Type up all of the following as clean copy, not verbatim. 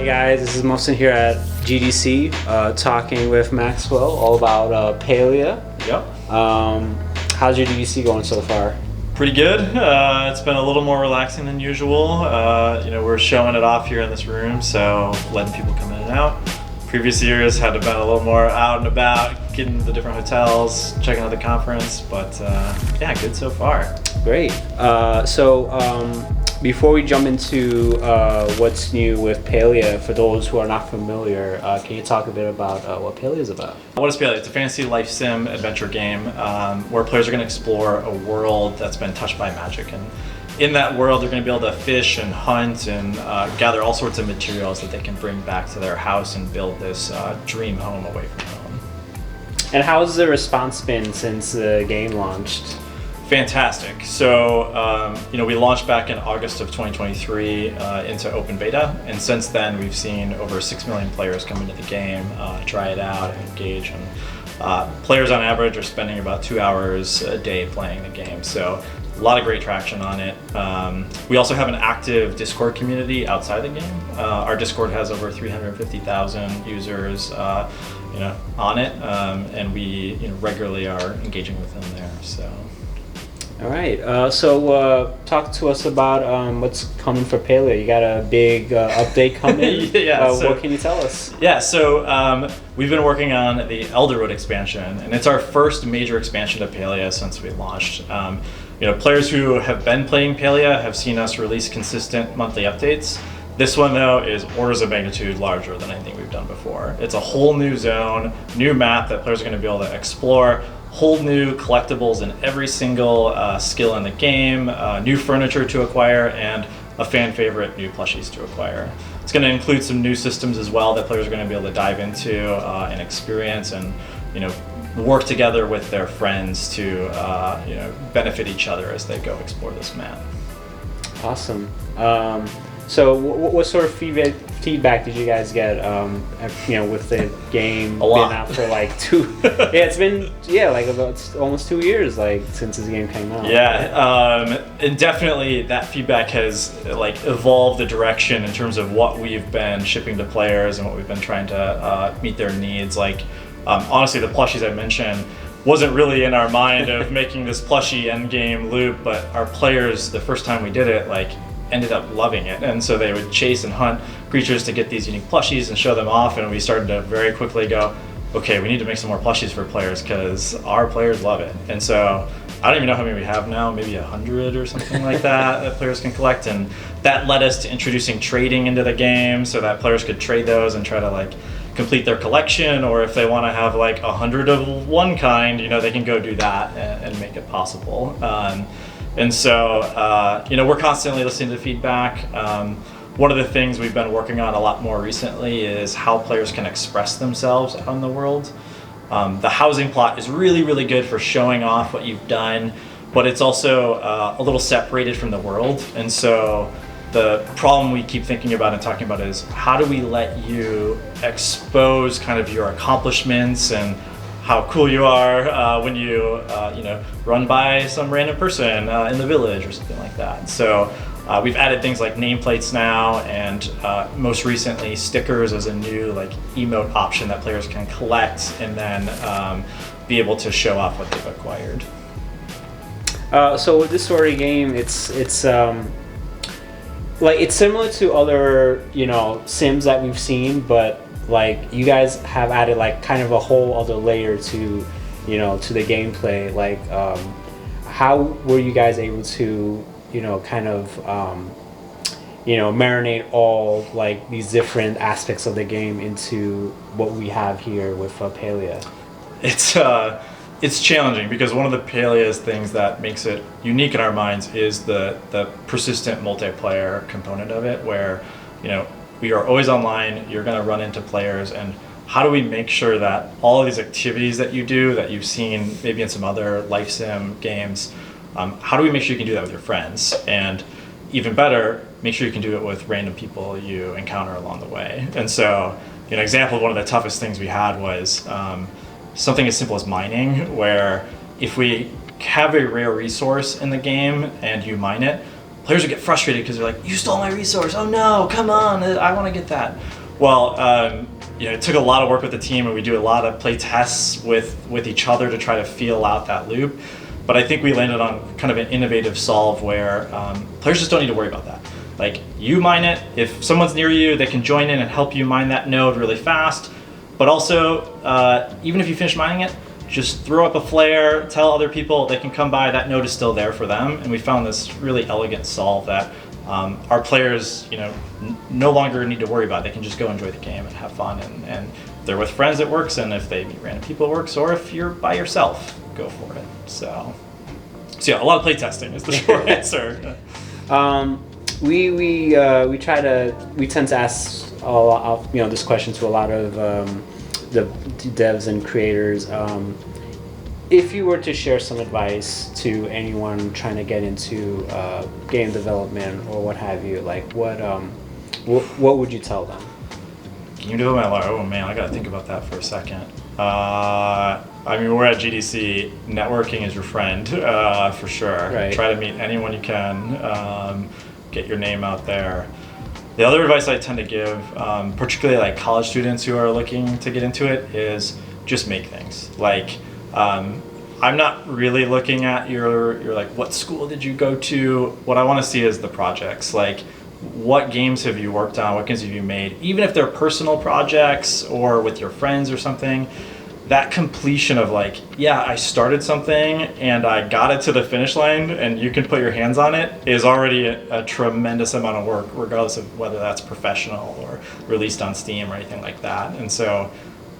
Hey guys, this is Mohsen here at GDC, talking with Maxwell all about Palia. Yep. How's your GDC going so far? Pretty good. It's been a little more relaxing than usual. We're showing it off here in this room, so letting people come in and out. Previous years had to been a little more out and about, getting to the different hotels, checking out the conference, but yeah, good so far. Great. Before we jump into what's new with Palia, for those who are not familiar, can you talk a bit about what Palia is about? What is Palia? It's a fantasy life sim adventure game where players are going to explore a world that's been touched by magic. And in that world, they're going to be able to fish and hunt and gather all sorts of materials that they can bring back to their house and build this dream home away from home. And how has the response been since the game launched? Fantastic. So, we launched back in August of 2023 into open beta, and since then we've seen over 6 million players come into the game, try it out, and engage. And players on average are spending about 2 hours a day playing the game. So, a lot of great traction on it. We also have an active Discord community outside the game. Our Discord has over 350,000 users, on it, and we regularly are engaging with them there. So. All right, talk to us about what's coming for Palia. You got a big update coming. Yeah. What can you tell us? Yeah, so we've been working on the Elderwood expansion, and it's our first major expansion to Palia since we launched. Players who have been playing Palia have seen us release consistent monthly updates. This one, though, is orders of magnitude larger than anything we've done before. It's a whole new zone, new map that players are going to be able to explore, whole new collectibles in every single skill in the game, new furniture to acquire, and a fan favorite, new plushies to acquire. It's going to include some new systems as well that players are going to be able to dive into and experience, and work together with their friends to benefit each other as they go explore this map. Awesome. So what sort of feedback did you guys get, with the game being out for like it's been about almost 2 years since this game came out. Yeah, and definitely that feedback has evolved the direction in terms of what we've been shipping to players and what we've been trying to meet their needs. Honestly, the plushies I mentioned wasn't really in our mind of making this plushie endgame loop, but our players, the first time we did it, ended up loving it, and so they would chase and hunt creatures to get these unique plushies and show them off, and we started to very quickly go, okay, we need to make some more plushies for players because our players love it. And so I don't even know how many we have now, maybe 100 or something like that players can collect, and that led us to introducing trading into the game so that players could trade those and try to complete their collection, or if they want to have 100 of one kind, they can go do that and make it possible. And so, we're constantly listening to feedback. One of the things we've been working on a lot more recently is how players can express themselves out in the world. The housing plot is really, really good for showing off what you've done, but it's also a little separated from the world. And so the problem we keep thinking about and talking about is how do we let you expose kind of your accomplishments and how cool you are when you run by some random person in the village or something like that. So we've added things like nameplates now, and most recently stickers as a new emote option that players can collect and then be able to show off what they've acquired. So with this story game, it's similar to other sims that we've seen, but you guys have added kind of a whole other layer to to the gameplay. How were you guys able to marinate all these different aspects of the game into what we have here with Palia? It's challenging because one of the Palia's things that makes it unique in our minds is the persistent multiplayer component of it, where we are always online, you're going to run into players, and how do we make sure that all of these activities that you do, that you've seen maybe in some other life sim games, how do we make sure you can do that with your friends? And even better, make sure you can do it with random people you encounter along the way. And so, an example of one of the toughest things we had was something as simple as mining, where if we have a rare resource in the game and you mine it, players would get frustrated because they're like, you stole my resource. Oh no, come on, I want to get that. Well, it took a lot of work with the team, and we do a lot of play tests with each other to try to feel out that loop. But I think we landed on kind of an innovative solve where players just don't need to worry about that. Like, you mine it. If someone's near you, they can join in and help you mine that node really fast. But also, even if you finish mining it, just throw up a flare, tell other people they can come by, that node is still there for them. And we found this really elegant solve that our players, no longer need to worry about. They can just go enjoy the game and have fun. And if they're with friends, it works. And if they meet random people, it works. Or if you're by yourself, go for it. So yeah, a lot of play testing is the short answer. We tend to ask a lot of, this question to a lot of the devs and creators. If you were to share some advice to anyone trying to get into game development or what have you, like what would you tell them? Game development, oh man, I gotta think about that for a second. We're at GDC. Networking is your friend, for sure. Right. Try to meet anyone you can. Get your name out there. The other advice I tend to give, particularly like college students who are looking to get into it, is just make things. Like, I'm not really looking at your like, what school did you go to? What I want to see is the projects. Like, what games have you worked on? What games have you made? Even if they're personal projects or with your friends or something, that completion of like, yeah, I started something and I got it to the finish line and you can put your hands on it is already a tremendous amount of work, regardless of whether that's professional or released on Steam or anything like that. And so,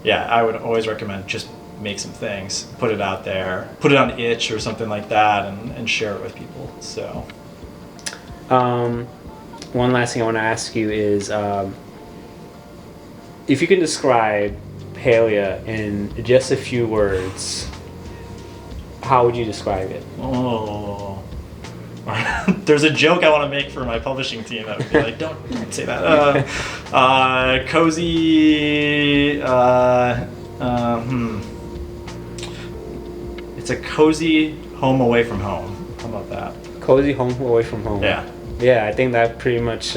yeah, I would always recommend just make some things, put it out there, put it on itch or something like that, and share it with people. So, one last thing I want to ask you is, if you can describe Palia in just a few words, how would you describe it? Oh, there's a joke I want to make for my publishing team that would be like, don't say that. Cozy. It's a cozy home away from home. How about that? Cozy home away from home. Yeah. Yeah, I think that pretty much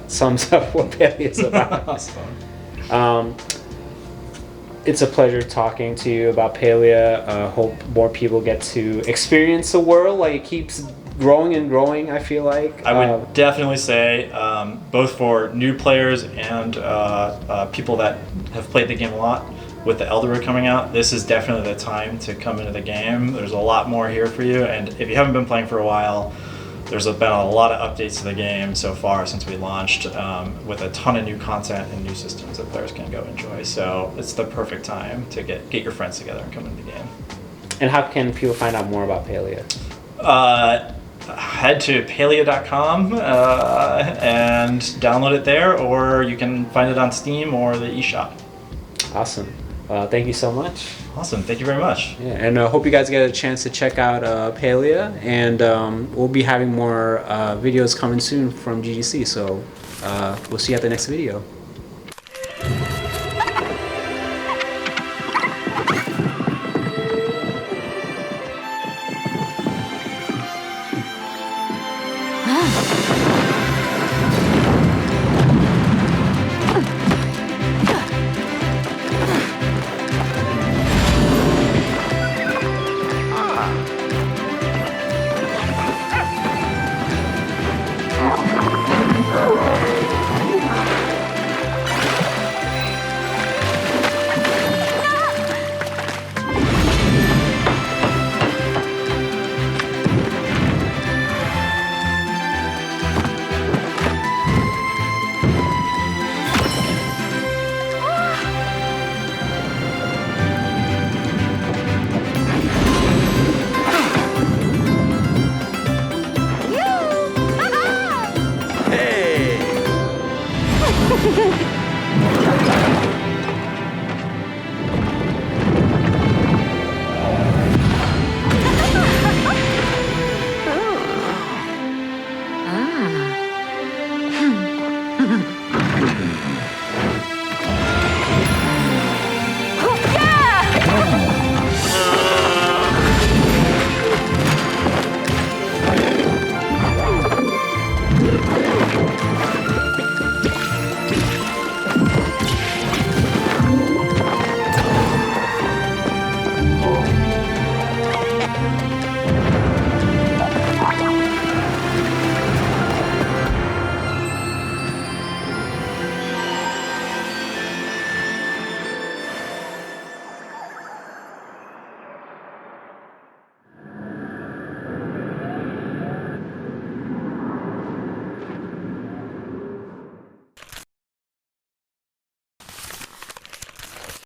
sums up what Palia is about. Awesome. It's a pleasure talking to you about Palia. Hope more people get to experience the world. Like, it keeps growing and growing, I feel like. I would definitely say, both for new players and people that have played the game a lot, with the Elderwood coming out, this is definitely the time to come into the game. There's a lot more here for you, and if you haven't been playing for a while, there's been a lot of updates to the game so far since we launched, with a ton of new content and new systems that players can go enjoy. So it's the perfect time to get your friends together and come into the game. And how can people find out more about Palia? Head to palia.com and download it there, or you can find it on Steam or the eShop. Awesome. Thank you so much. Awesome. Thank you very much. Yeah, and hope you guys get a chance to check out Palia, and we'll be having more videos coming soon from GDC, so we'll see you at the next video.